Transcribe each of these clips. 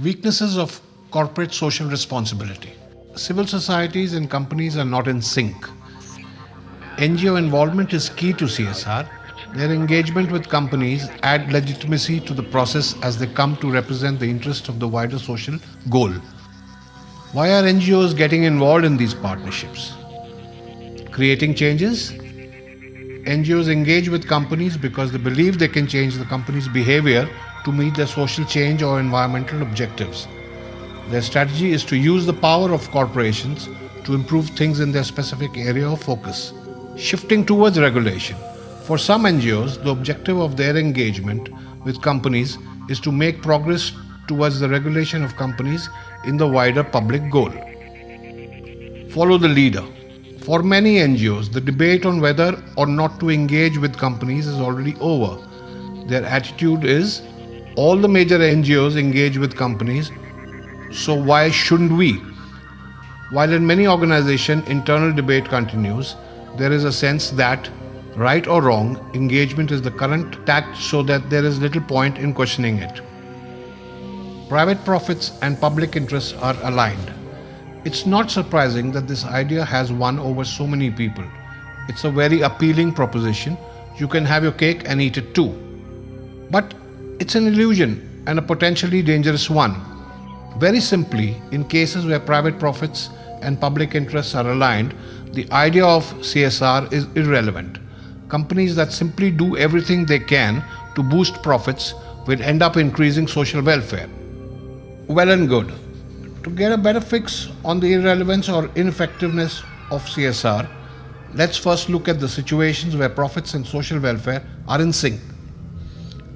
Weaknesses of corporate social responsibility. Civil societies and companies are not in sync. NGO involvement is key to CSR. Their engagement with companies add legitimacy to the process as they come to represent the interest of the wider social goal. Why are NGOs getting involved in these partnerships? Creating changes. NGOs engage with companies because they believe they can change the company's behavior to meet their social change or environmental objectives. Their strategy is to use the power of corporations to improve things in their specific area of focus. Shifting towards regulation. For some NGOs, the objective of their engagement with companies is to make progress towards the regulation of companies in the wider public goal. Follow the leader. For many NGOs, the debate on whether or not to engage with companies is already over. Their attitude is, all the major NGOs engage with companies, so why shouldn't we? While in many organizations internal debate continues, there is a sense that, right or wrong, engagement is the current tact so that there is little point in questioning it. Private profits and public interests are aligned. It's not surprising that this idea has won over so many people. It's a very appealing proposition. You can have your cake and eat it too. But it's an illusion and a potentially dangerous one. Very simply, in cases where private profits and public interests are aligned, the idea of CSR is irrelevant. Companies that simply do everything they can to boost profits will end up increasing social welfare. Well and good. To get a better fix on the irrelevance or ineffectiveness of CSR, let's first look at the situations where profits and social welfare are in sync.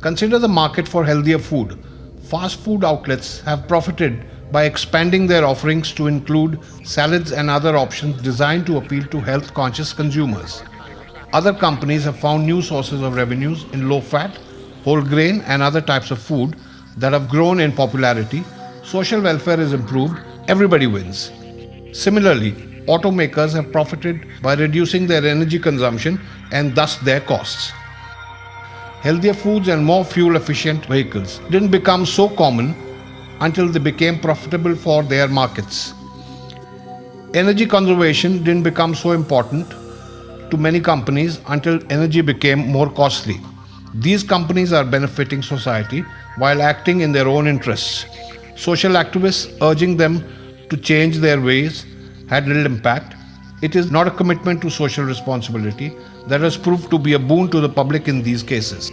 Consider the market for healthier food. Fast food outlets have profited by expanding their offerings to include salads and other options designed to appeal to health-conscious consumers. Other companies have found new sources of revenues in low-fat, whole grain and other types of food that have grown in popularity. Social welfare is improved, everybody wins. Similarly, automakers have profited by reducing their energy consumption and thus their costs. Healthier foods and more fuel-efficient vehicles didn't become so common until they became profitable for their markets. Energy conservation didn't become so important to many companies until energy became more costly. These companies are benefiting society while acting in their own interests. Social activists urging them to change their ways had little impact. It is not a commitment to social responsibility that has proved to be a boon to the public in these cases.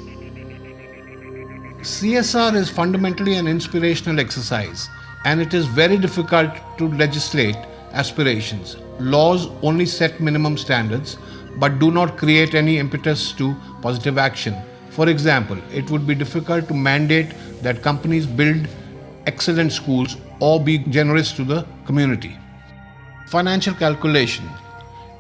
CSR is fundamentally an inspirational exercise, and it is very difficult to legislate aspirations. Laws only set minimum standards but do not create any impetus to positive action. For example, it would be difficult to mandate that companies build excellent schools or be generous to the community. Financial calculation.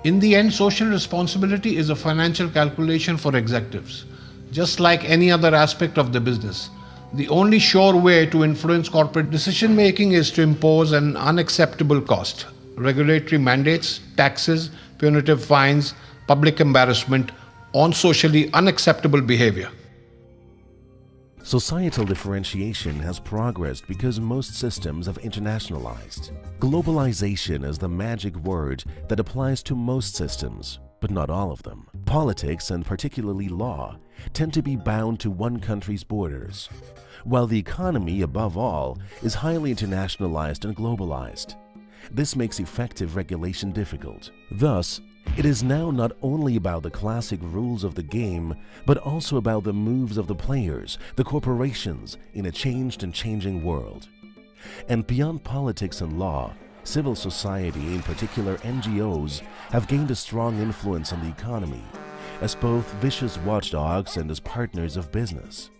In the end, social responsibility is a financial calculation for executives. Just like any other aspect of the business, the only sure way to influence corporate decision making is to impose an unacceptable cost. Regulatory mandates, taxes, punitive fines, public embarrassment on socially unacceptable behavior. Societal differentiation has progressed because most systems have internationalized. Globalization is the magic word that applies to most systems, but not all of them. Politics, and particularly law, tend to be bound to one country's borders, while the economy, above all, is highly internationalized and globalized. This makes effective regulation difficult. Thus, it is now not only about the classic rules of the game, but also about the moves of the players, the corporations, in a changed and changing world. And beyond politics and law, civil society, in particular NGOs, have gained a strong influence on the economy, as both vicious watchdogs and as partners of business.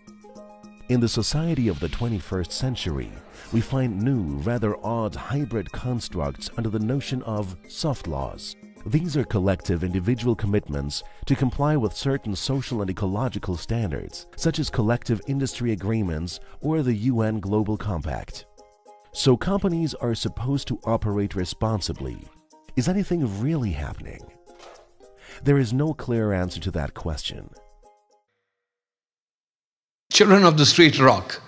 In the society of the 21st century, we find new, rather odd hybrid constructs under the notion of soft laws. These are collective individual commitments to comply with certain social and ecological standards, such as collective industry agreements or the UN Global Compact. So companies are supposed to operate responsibly. Is anything really happening? There is no clear answer to that question. Children of the street rock.